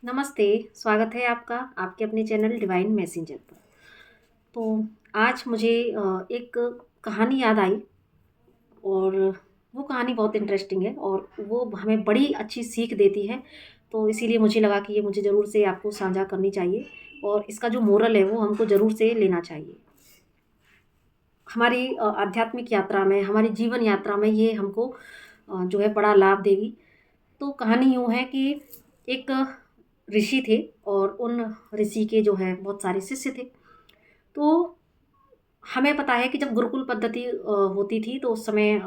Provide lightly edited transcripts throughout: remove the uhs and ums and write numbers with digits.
नमस्ते, स्वागत है आपका आपके अपने चैनल डिवाइन मैसेंजर पर। तो आज मुझे एक कहानी याद आई और वो कहानी बहुत इंटरेस्टिंग है और वो हमें बड़ी अच्छी सीख देती है। तो इसीलिए मुझे लगा कि ये मुझे ज़रूर से आपको साझा करनी चाहिए और इसका जो मोरल है वो हमको ज़रूर से लेना चाहिए। हमारी आध्यात्मिक यात्रा में, हमारी जीवन यात्रा में ये हमको जो है बड़ा लाभ देगी। तो कहानी यूँ है कि एक ऋषि थे और उन ऋषि के जो है बहुत सारे शिष्य थे। तो हमें पता है कि जब गुरुकुल पद्धति होती थी तो उस समय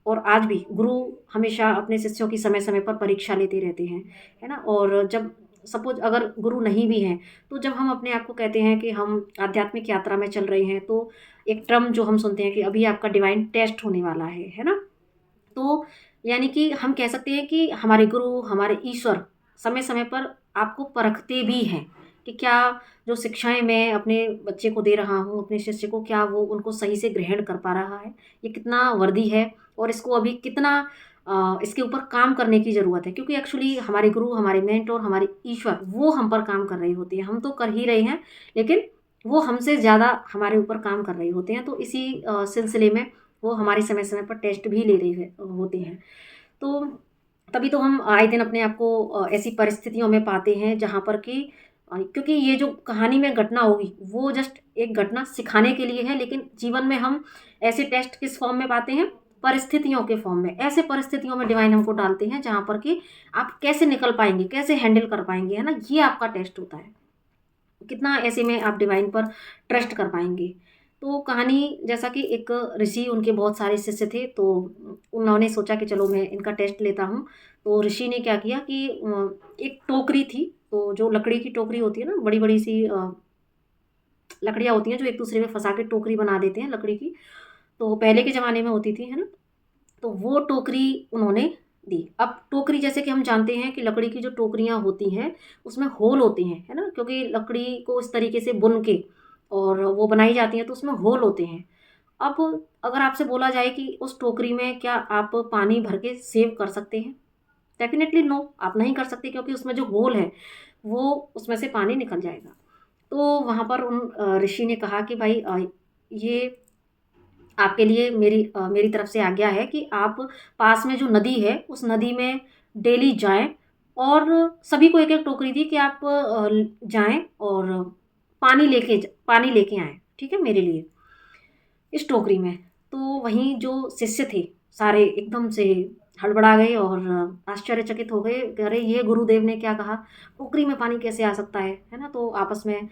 और आज भी गुरु हमेशा अपने शिष्यों की समय-समय पर परीक्षा लेते रहते हैं, है ना? और जब सपोज़ अगर गुरु नहीं भी हैं, तो जब हम अपने आप को कहते हैं कि हम आध्यात्मिक यात्रा में चल रहे हैं, तो एक टर्म जो हम सुनते हैं कि अभी आपका डिवाइन टेस्ट होने वाला है ना? तो यानी कि हम कह सकते हैं कि हमारे गुरु, हमारे ईश्वर समय-समय पर आपको परखते भी हैं कि क्या जो शिक्षाएँ मैं अपने बच्चे को दे रहा हूँ, अपने शिष्य को, क्या वो उनको सही से ग्रहण कर पा रहा है? ये कितना वर्दी है और इसको अभी कितना इसके ऊपर काम करने की ज़रूरत है। क्योंकि एक्चुअली हमारे गुरु, हमारे मेंटर, हमारे ईश्वर वो हम पर काम कर रहे होते हैं। हम तो कर ही रहे हैं, लेकिन वो हमसे ज़्यादा हमारे ऊपर काम कर रहे होते हैं। तो इसी सिलसिले में वो हमारे समय-समय पर टेस्ट भी ले रहे हैं होते हैं। तो तभी तो हम आए दिन अपने आप को ऐसी परिस्थितियों में पाते हैं जहाँ पर कि क्योंकि ये जो कहानी में घटना होगी वो जस्ट एक घटना सिखाने के लिए है, लेकिन जीवन में हम ऐसे टेस्ट किस फॉर्म में पाते हैं? परिस्थितियों के फॉर्म में। ऐसे परिस्थितियों में डिवाइन हमको डालते हैं जहाँ पर कि आप कैसे निकल पाएँगे, कैसे हैंडल कर पाएँगे, है ना? ये आपका टेस्ट होता है। कितना ऐसे में आप डिवाइन पर ट्रस्ट कर पाएँगे। तो कहानी जैसा कि एक ऋषि उनके बहुत सारे शिष्य थे, तो उन्होंने सोचा कि चलो मैं इनका टेस्ट लेता हूँ। तो ऋषि ने क्या किया कि एक टोकरी थी, तो जो लकड़ी की टोकरी होती है ना, बड़ी-बड़ी सी लकड़ियाँ होती हैं जो एक-दूसरे में फँसा के टोकरी बना देते हैं लकड़ी की, तो पहले के ज़माने में होती थी, है ना? तो वो टोकरी उन्होंने दी। अब टोकरी जैसे कि हम जानते हैं कि लकड़ी की जो टोकरियाँ होती हैं, उसमें होल होते हैं, है ना? क्योंकि लकड़ी को इस तरीके से बुन के और वो बनाई जाती हैं, तो उसमें होल होते हैं। अब अगर आपसे बोला जाए कि उस टोकरी में क्या आप पानी भर के सेव कर सकते हैं? डेफ़िनिटली नो, आप नहीं कर सकते क्योंकि उसमें जो होल है, वो उसमें से पानी निकल जाएगा। तो वहाँ पर उन ऋषि ने कहा कि भाई ये आपके लिए मेरी तरफ से आज्ञा है कि आप पास में जो नदी है, उस नदी में डेली जाएँ और सभी को एक-एक टोकरी दी कि आप जाएँ और पानी लेके आएँ, ठीक है? मेरे लिए, इस टोकरी में। तो वहीं जो शिष्य थे, सारे एकदम से हड़बड़ा गए और आश्चर्यचकित हो गए कि अरे! ये गुरुदेव ने क्या कहा? टोकरी में पानी कैसे आ सकता है ना? तो आपस में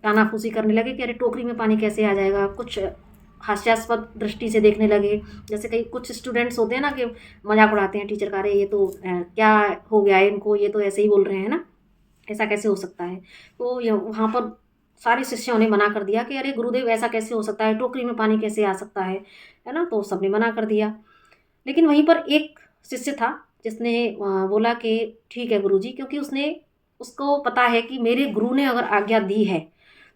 कानाफूसी करने लगे कि अरे! टोकरी में पानी कैसे आ जाएगा? कुछ हास्यास्पद दृष्टि से देखने लगे। जैसे कई कुछ स्टूडेंट्स होते हैं ना कि मज़ाक उड़ाते हैं टीचर का, अरे! ये तो क्या हो गया है इनको? ये तो ऐसे ही बोल रहे हैं ना, ऐसा कैसे हो सकता है? तो य वहाँ पर सारे शिष्यों ने मना कर दिया कि अरे! गुरुदेव ऐसा कैसे हो सकता है? टोकरी में पानी कैसे आ सकता है ना? तो सबने मना कर दिया। लेकिन वहीं पर एक शिष्य था जिसने बोला कि ठीक है गुरुजी, क्योंकि उसने उसको पता है कि मेरे गुरु ने अगर आज्ञा दी है,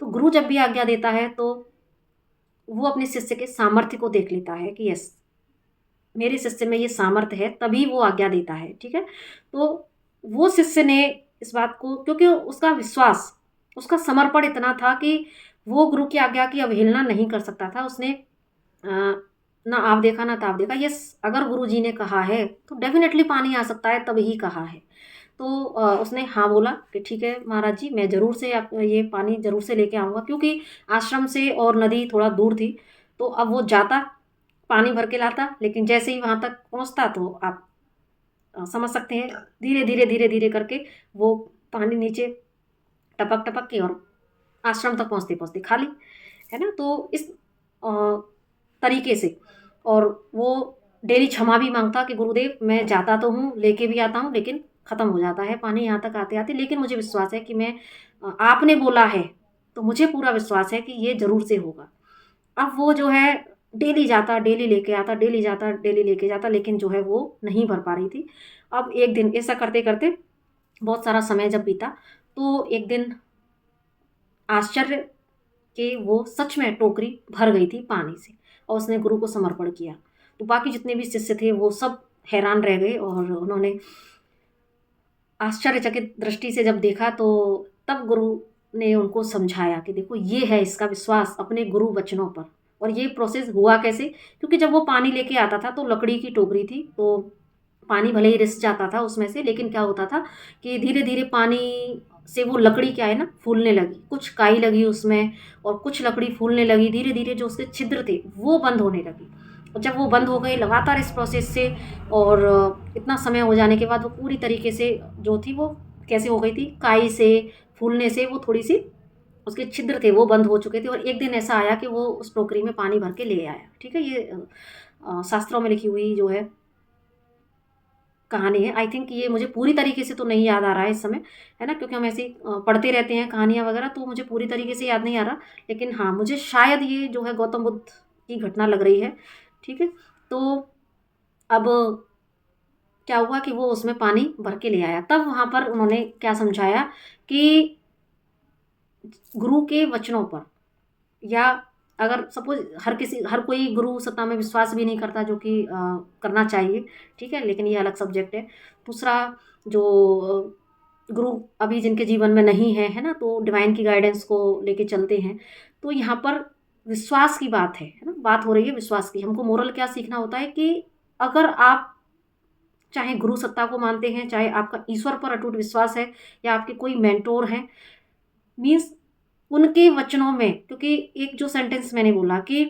तो गुरु जब भी आज्ञा देता है तो वो अपने शिष्य के सामर्थ्य को देख लेता है कि यस, मेरे शिष्य में ये सामर्थ्य है, तभी वो आज्ञा देता है, ठीक है? तो वो शिष्य ने इस बात को, क्योंकि उसका विश्वास, उसका समर्पण इतना था कि वो गुरु की आज्ञा की अवहेलना नहीं कर सकता था। उसने ना आप देखा ना ताप देखा, यस, अगर गुरुजी ने कहा है, तो डेफ़िनेटली पानी आ सकता है, तभी कहा है। तो उसने हाँ बोला कि ठीक है महाराज जी, मैं ज़रूर से आप ये पानी ज़रूर से लेके आऊँगा, क्योंकि आश्रम से और नदी थोड़ा दूर थी। तो अब वो जाता, पानी भर के लाता, लेकिन जैसे ही वहाँ तक पहुँचता तो आप समझ सकते हैं, धीरे-धीरे, धीरे-धीरे करके वो पानी नीचे टपक-टपक के और आश्रम तक पहुँचते-पहुँचते खाली, है ना? तो इस अ, तरीके से, और वो डेली क्षमा भी माँगता कि गुरुदेव मैं जाता तो हूँ, लेके भी आता हूँ, लेकिन ख़त्म हो जाता है पानी यहाँ तक आते-आते, लेकिन मुझे विश्वास है कि मैं आपने बोला है, तो मुझे पूरा विश्वास है कि ये ज़रूर से होगा। अब वो जो है डेली जाता, डेली लेके आता, डेली जाता, डेली लेके जाता, लेकिन जो है वो नहीं भर पा रही थी। अब एक दिन ऐसा करते-करते बहुत सारा समय जब बीता, तो एक दिन आश्चर्य कि वो सच में टोकरी भर गई थी पानी से और उसने गुरु को समर्पण किया। तो बाकी जितने भी शिष्य थे वो सब हैरान रह गए और उन्होंने आश्चर्यचकित दृष्टि से जब देखा, तो तब गुरु ने उनको समझाया कि देखो ये है इसका विश्वास अपने गुरु वचनों पर। और ये प्रोसेस हुआ कैसे? क्योंकि जब वो पानी लेके आता था तो लकड़ी की टोकरी थी, तो पानी भले ही रिस जाता था उसमें से, लेकिन क्या होता था कि धीरे-धीरे पानी से वो लकड़ी क्या है ना फूलने लगी, कुछ काई लगी उसमें और कुछ लकड़ी फूलने लगी, धीरे-धीरे जो उसके छिद्र थे वो बंद होने लगी। और जब वो बंद हो गए लगातार इस प्रोसेस से, और इतना समय हो जाने के बाद वो पूरी तरीके से जो थी वो कैसे हो गई थी, काई से, फूलने से वो थोड़ी-सी उसके छिद्र थे वो बंद हो चुके थे। और एक दिन ऐसा आया कि वो उस टोकरी में पानी भर के ले आया, ठीक है? ये शास्त्रों में लिखी हुई जो है कहानी है। आई थिंक ये मुझे पूरी तरीके से तो नहीं याद आ रहा है इस समय, है ना? क्योंकि हम ऐसे ही पढ़ते रहते हैं कहानियाँ वगैरह, तो मुझे पूरी तरीके से याद नहीं आ रहा। लेकिन हाँ, मुझे शायद ये जो है गौतम बुद्ध की घटना लग रही है, ठीक है? तो अब क्या हुआ कि वो उसमें पानी भर के ले आया। तब वहाँ पर उन्होंने क्या समझाया कि गुरु के वचनों पर, या अगर सपोज़ हर कोई गुरु सत्ता में विश्वास भी नहीं करता, जो कि करना चाहिए, ठीक है? लेकिन ये अलग सब्जेक्ट है। दूसरा, जो गुरु अभी जिनके जीवन में नहीं है, है ना? तो डिवाइन की गाइडेंस को लेके चलते हैं। तो यहाँ पर विश्वास की बात है ना? बात हो रही है विश्वास की। हमको मोरल क्या सीखना होता है कि अगर आप चाहे गुरु सत्ता को मानते हैं, चाहे आपका ईश्वर पर अटूट विश्वास है, या आपके कोई मेंटोर हैं, मीन्स उनके वचनों में, क्योंकि एक जो सेंटेंस मैंने बोला कि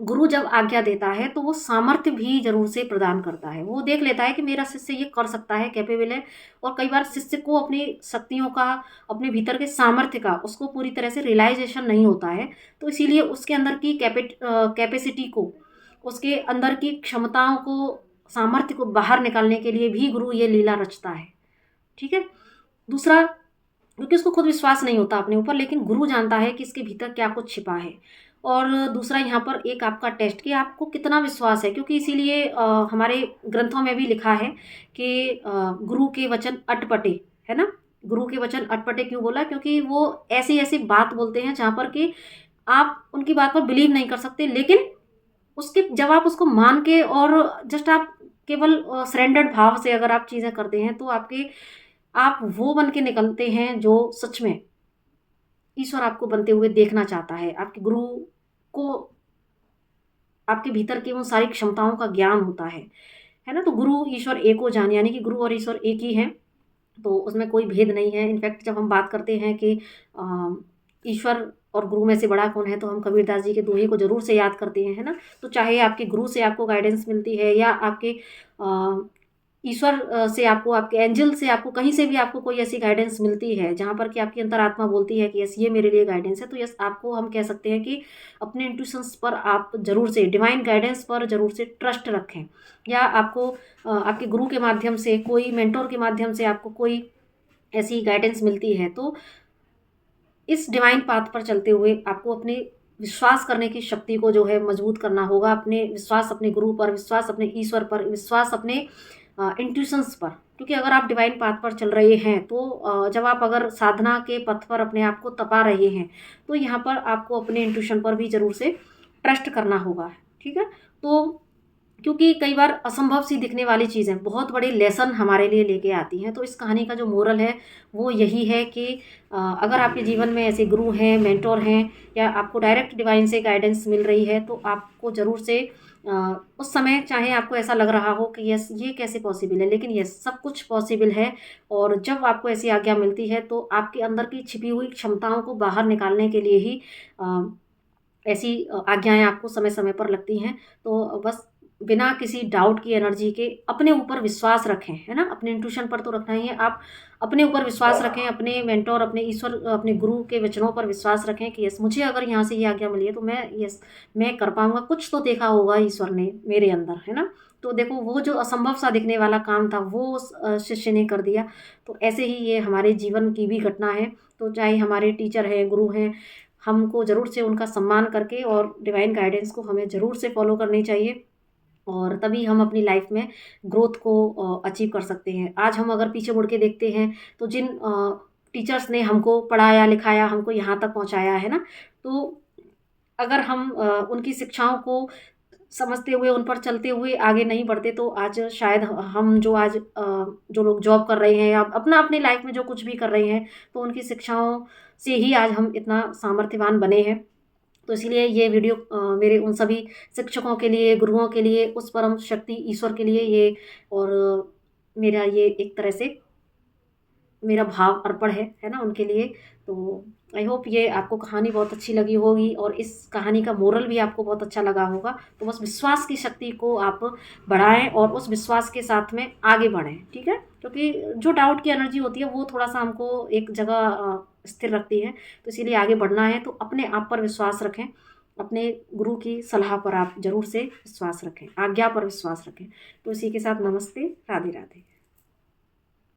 गुरु जब आज्ञा देता है तो वो सामर्थ्य भी ज़रूर से प्रदान करता है। वो देख लेता है कि मेरा शिष्य ये कर सकता है, कैपेबल है। और कई बार शिष्य को अपनी शक्तियों का, अपने भीतर के सामर्थ्य का उसको पूरी तरह से रियलाइज़ेशन नहीं होता है। तो इसीलिए उसके अंदर की कैपेसिटी को, उसके अंदर की क्षमताओं को, सामर्थ्य को बाहर निकालने के लिए भी गुरु ये लीला रचता है, ठीक है? दूसरा, क्योंकि उसको खुद विश्वास नहीं होता अपने ऊपर, लेकिन गुरु जानता है कि इसके भीतर क्या कुछ छिपा है। और दूसरा यहाँ पर एक आपका टेस्ट कि आपको कितना विश्वास है, क्योंकि इसीलिए हमारे ग्रंथों में भी लिखा है कि गुरु के वचन अटपटे, है ना? गुरु के वचन अटपटे क्यों बोला? क्योंकि वो ऐसी-ऐसी बात बोलते हैं जहाँ पर कि आप उनकी बात पर बिलीव नहीं कर सकते, लेकिन उसके जब आप उसको मान के और जस्ट आप केवल सरेंडर्ड भाव से अगर आप चीज़ें करते हैं, तो आप वो बन के निकलते हैं जो सच में ईश्वर आपको बनते हुए देखना चाहता है। आपके गुरु को आपके भीतर की उन सारी क्षमताओं का ज्ञान होता है ना? तो गुरु ईश्वर एको जान, यानी कि गुरु और ईश्वर एक ही हैं, तो उसमें कोई भेद नहीं है। इनफैक्ट जब हम बात करते हैं कि ईश्वर और गुरु में से बड़ा कौन है, तो हम कबीरदास जी के दोहे को ज़रूर से याद करते हैं, है ना? तो चाहे आपके गुरु से आपको गाइडेंस मिलती है, या आपके ईश्वर से आपको, आपके एंजल से आपको, कहीं से भी आपको कोई ऐसी गाइडेंस मिलती है जहाँ पर कि आपकी अंतरात्मा बोलती है कि यस ये मेरे लिए गाइडेंस है, तो यस आपको हम कह सकते हैं कि अपने इंट्यूशंस पर आप ज़रूर से, डिवाइन गाइडेंस पर ज़रूर से ट्रस्ट रखें। या आपको आपके गुरु के माध्यम से, कोई मेंटोर के माध्यम से आपको कोई ऐसी गाइडेंस मिलती है, तो इस डिवाइन पाथ पर चलते हुए आपको अपने विश्वास करने की शक्ति को जो है मजबूत करना होगा। अपने विश्वास अपने गुरु पर, विश्वास अपने ईश्वर पर, विश्वास अपने इंट्यूशंस पर। क्योंकि अगर आप डिवाइन पाथ पर चल रहे हैं, तो जब आप अगर साधना के पथ पर अपने आप को तपा रहे हैं, तो यहाँ पर आपको अपने इंट्यूशन पर भी ज़रूर से ट्रस्ट करना होगा, ठीक है? तो क्योंकि कई बार असंभव सी दिखने वाली चीज़ें बहुत बड़े लेसन हमारे लिए लेके आती हैं। तो इस कहानी का जो मोरल है वो यही है कि अगर आपके जीवन में ऐसे गुरु हैं, मेंटोर हैं, या आपको डायरेक्ट डिवाइन से गाइडेंस मिल रही है, तो आपको ज़रूर से उस समय चाहे आपको ऐसा लग रहा हो कि यस ये कैसे पॉसिबल है, लेकिन यस सब कुछ पॉसिबल है। और जब आपको ऐसी आज्ञा मिलती है, तो आपके अंदर की छिपी हुई क्षमताओं को बाहर निकालने के लिए ही ऐसी आज्ञाएँ आपको समय-समय पर लगती हैं। तो बस बिना किसी डाउट की, एनर्जी के अपने ऊपर विश्वास रखें, है ना? अपने इंट्यूशन पर तो रखना ही है। आप अपने ऊपर विश्वास रखें, अपने मेंटोर, अपने ईश्वर, अपने गुरु के वचनों पर विश्वास रखें कि यस मुझे अगर यहाँ से ये आज्ञा मिली है, तो मैं कर पाऊँगा। कुछ तो देखा होगा ईश्वर ने मेरे अंदर, है ना? तो देखो वो जो असंभव सा दिखने वाला काम था, वो उस शिष्य ने कर दिया। तो ऐसे ही ये हमारे जीवन की भी घटना है। तो चाहे हमारे टीचर हैं, गुरु हैं, हमको ज़रूर से उनका सम्मान करके और डिवाइन गाइडेंस को हमें ज़रूर से फ़ॉलो करनी चाहिए। और तभी हम अपनी लाइफ में ग्रोथ को अचीव कर सकते हैं। आज हम अगर पीछे मुड़ के देखते हैं, तो जिन टीचर्स ने हमको पढ़ाया, लिखाया, हमको यहाँ तक पहुँचाया है ना, तो अगर हम उनकी शिक्षाओं को समझते हुए, उन पर चलते हुए आगे नहीं बढ़ते तो आज शायद हम जो आज जो लोग जॉब कर रहे हैं या अपना अपनी लाइफ में जो कुछ भी कर रहे हैं, तो उनकी शिक्षाओं से ही आज हम इतना सामर्थ्यवान बने हैं। तो इसीलिए ये वीडियो मेरे उन सभी शिक्षकों के लिए, गुरुओं के लिए, उस परम शक्ति ईश्वर के लिए ये, और मेरा ये एक तरह से मेरा भाव अर्पण है ना उनके लिए। तो आई होप ये आपको कहानी बहुत अच्छी लगी होगी और इस कहानी का मोरल भी आपको बहुत अच्छा लगा होगा। तो बस विश्वास की शक्ति को आप बढ़ाएं और उस विश्वास के साथ में आगे बढ़ें, ठीक है? क्योंकि जो डाउट की एनर्जी होती है वो थोड़ा-सा हमको एक जगह स्थिर रखती है। तो इसीलिए आगे बढ़ना है तो अपने आप पर विश्वास रखें, अपने गुरु की सलाह पर आप ज़रूर से विश्वास रखें, आज्ञा पर विश्वास रखें। तो इसी के साथ नमस्ते, राधे-राधे।